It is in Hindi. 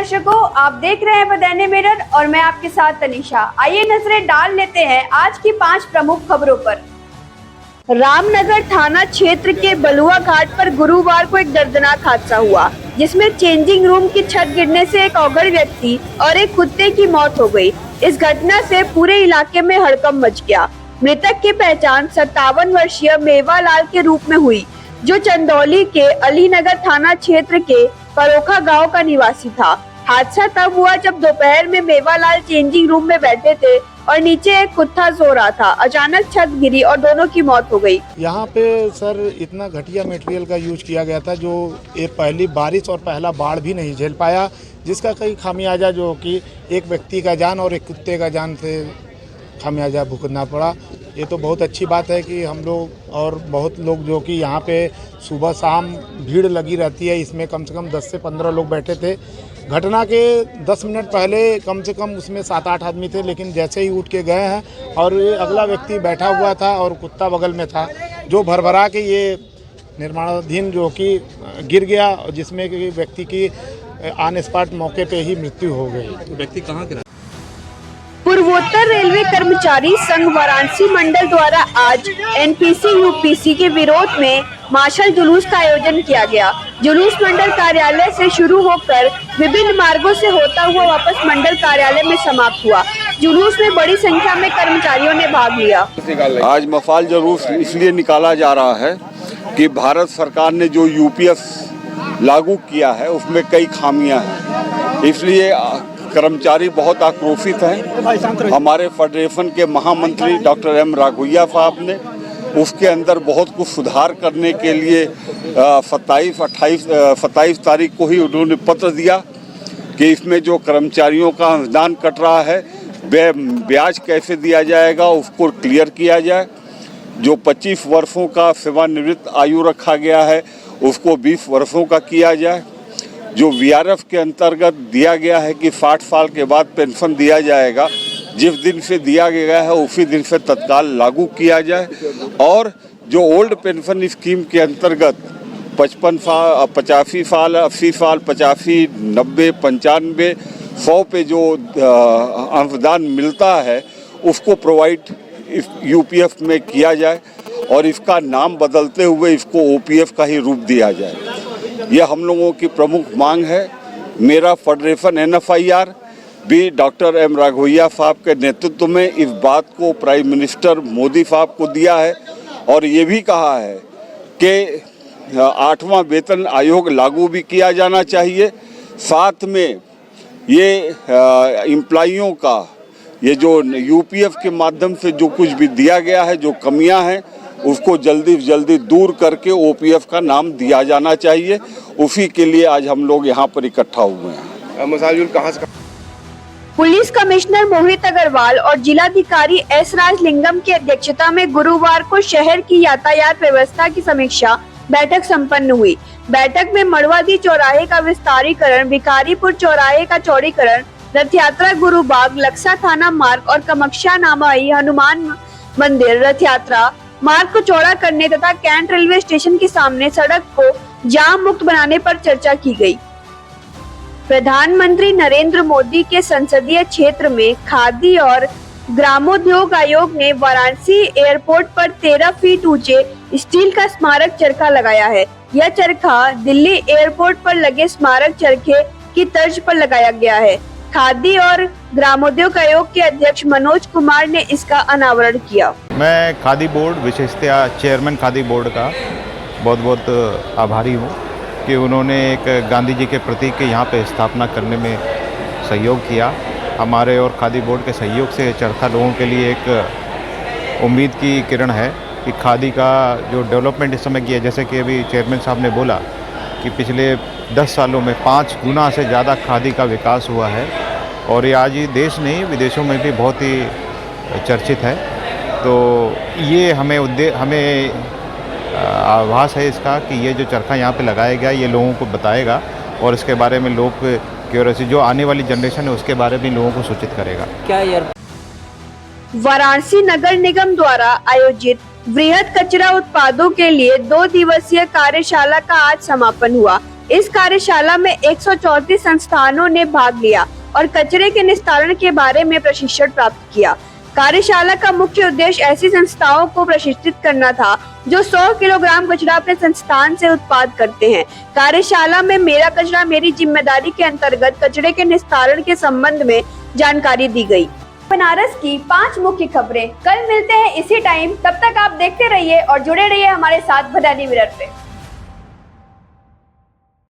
दर्शकों, आप देख रहे हैं बदैने मिरर और मैं आपके साथ तनिषा। आइए नजरें डाल लेते हैं आज की 5 प्रमुख खबरों पर। रामनगर थाना क्षेत्र के बलुआ घाट पर गुरुवार को एक दर्दनाक हादसा हुआ, जिसमें चेंजिंग रूम की छत गिरने से एक अवगढ़ व्यक्ति और एक कुत्ते की मौत हो गई। इस घटना से पूरे इलाके में हड़कंप मच गया। मृतक की पहचान 57 वर्षीय मेवालाल के रूप में हुई, जो चंदौली के अलीनगर थाना क्षेत्र के परोखा गांव का निवासी था। हादसा तब हुआ जब दोपहर में मेवालाल चेंजिंग रूम में बैठे थे और नीचे एक कुत्ता सो रहा था। अचानक छत गिरी और दोनों की मौत हो गई। यहाँ पे सर इतना घटिया मटेरियल का यूज किया गया था, जो ये पहली बारिश और पहला बाढ़ भी नहीं झेल पाया, जिसका कई खामियाजा जो कि एक व्यक्ति का जान और एक कुत्ते का जान से खामियाजा भुगतना पड़ा। ये तो बहुत अच्छी बात है कि हम लोग और बहुत लोग जो कि यहाँ पे सुबह शाम भीड़ लगी रहती है, इसमें कम से कम 10 से 15 लोग बैठे थे। घटना के 10 मिनट पहले कम से कम उसमें 7-8 आदमी थे, लेकिन जैसे ही उठ के गए हैं और ये अगला व्यक्ति बैठा हुआ था और कुत्ता बगल में था, जो भरभरा के ये निर्माणाधीन जो कि गिर गया, जिसमें कि व्यक्ति की ऑन स्पॉट मौके पे ही मृत्यु हो गई। व्यक्ति कहाँ के? पूर्वोत्तर रेलवे कर्मचारी संघ वाराणसी मंडल द्वारा आज एनपीसी यूपीसी के विरोध में मार्शल जुलूस का आयोजन किया गया। जुलूस मंडल कार्यालय से शुरू होकर विभिन्न मार्गों से होता हुआ वापस मंडल कार्यालय में समाप्त हुआ। जुलूस में बड़ी संख्या में कर्मचारियों ने भाग लिया। आज मफाल जुलूस इसलिए निकाला जा रहा है कि भारत सरकार ने जो यूपीएस लागू किया है उसमें कई खामियां हैं, इसलिए कर्मचारी बहुत आक्रोशित हैं। हमारे फेडरेशन के महामंत्री डॉक्टर एम राघोइया साहब ने उसके अंदर बहुत कुछ सुधार करने के लिए 27 तारीख को ही उन्होंने पत्र दिया कि इसमें जो कर्मचारियों का अनुदान कट रहा है, ब्याज कैसे दिया जाएगा उसको क्लियर किया जाए। जो 25 वर्षों का सेवानिवृत्त आयु रखा गया है उसको 20 वर्षों का किया जाए। जो वीआरएफ के अंतर्गत दिया गया है कि 60 साल के बाद पेंशन दिया जाएगा, जिस दिन से दिया गया है उसी दिन से तत्काल लागू किया जाए। और जो ओल्ड पेंशन स्कीम के अंतर्गत 55 साल, 85 साल, 80 साल, 85, 90, 95, 100 पे जो अनुदान मिलता है उसको प्रोवाइड यूपीएफ में किया जाए और इसका नाम बदलते हुए इसको ओपीएफ का ही रूप दिया जाए। ये हम लोगों की प्रमुख मांग है। मेरा फेडरेशन एनएफआईआर भी डॉक्टर एम राघोइया साहब के नेतृत्व में इस बात को प्राइम मिनिस्टर मोदी साहब को दिया है और ये भी कहा है कि 8वां वेतन आयोग लागू भी किया जाना चाहिए। साथ में ये एम्प्लॉइयों का ये जो यूपीएफ के माध्यम से जो कुछ भी दिया गया है, जो कमियां हैं, उसको जल्दी से जल्दी दूर करके ओपीएफ का नाम दिया जाना चाहिए। उसी के लिए आज हम लोग यहाँ पर इकट्ठा हुए हैं। मसाजुल कहाँ से? पुलिस कमिश्नर मोहित अग्रवाल और जिलाधिकारी एस राजलिंगम की अध्यक्षता में गुरुवार को शहर की यातायात व्यवस्था की समीक्षा बैठक संपन्न हुई। बैठक में मड़वादी चौराहे का विस्तारीकरण, भिखारीपुर चौराहे का चौड़ीकरण, रथ यात्रा गुरुबाग, लक्सा थाना मार्ग और कमक्षा नामाई हनुमान मंदिर रथ यात्रा मार्ग को चौड़ा करने तथा कैंट रेलवे स्टेशन के सामने सड़क को जाम मुक्त बनाने पर चर्चा की गई। प्रधानमंत्री नरेंद्र मोदी के संसदीय क्षेत्र में खादी और ग्रामोद्योग आयोग ने वाराणसी एयरपोर्ट पर 13 फीट ऊंचे स्टील का स्मारक चरखा लगाया है। यह चरखा दिल्ली एयरपोर्ट पर लगे स्मारक चरखे की तर्ज पर लगाया गया है। खादी और ग्रामोद्योग आयोग के अध्यक्ष मनोज कुमार ने इसका अनावरण किया। मैं खादी बोर्ड, विशेषतः चेयरमैन खादी बोर्ड का बहुत बहुत आभारी हूँ कि उन्होंने एक गांधी जी के प्रतीक के यहाँ पे स्थापना करने में सहयोग किया। हमारे और खादी बोर्ड के सहयोग से चरखा लोगों के लिए एक उम्मीद की किरण है कि खादी का जो डेवलपमेंट इस समय किया, जैसे कि अभी चेयरमैन साहब ने बोला कि पिछले 10 सालों में 5 गुना से ज़्यादा खादी का विकास हुआ है और ये आज ही देश नहीं विदेशों में भी बहुत ही चर्चित है। तो ये हमें आभास है इसका कि ये जो चरखा यहाँ पे लगाया गया ये लोगों को बताएगा और इसके बारे में लोग क्यूरियोसिटी जो आने वाली जनरेशन है उसके बारे में लोगों को सूचित करेगा। क्या यार वाराणसी नगर निगम द्वारा आयोजित वृहद कचरा उत्पादों के लिए 2 दिवसीय कार्यशाला का आज समापन हुआ। इस कार्यशाला में 134 संस्थानों ने भाग लिया और कचरे के निस्तारण के बारे में प्रशिक्षण प्राप्त किया। कार्यशाला का मुख्य उद्देश्य ऐसी संस्थाओं को प्रशिक्षित करना था जो 100 किलोग्राम कचरा अपने संस्थान से उत्पाद करते हैं। कार्यशाला में मेरा कचरा मेरी जिम्मेदारी के अंतर्गत कचरे के निस्तारण के संबंध में जानकारी दी गई। बनारस की 5 मुख्य खबरें। कल मिलते हैं इसी टाइम, तब तक आप देखते रहिए और जुड़े रहिए हमारे साथ बदायूं मिरर पे।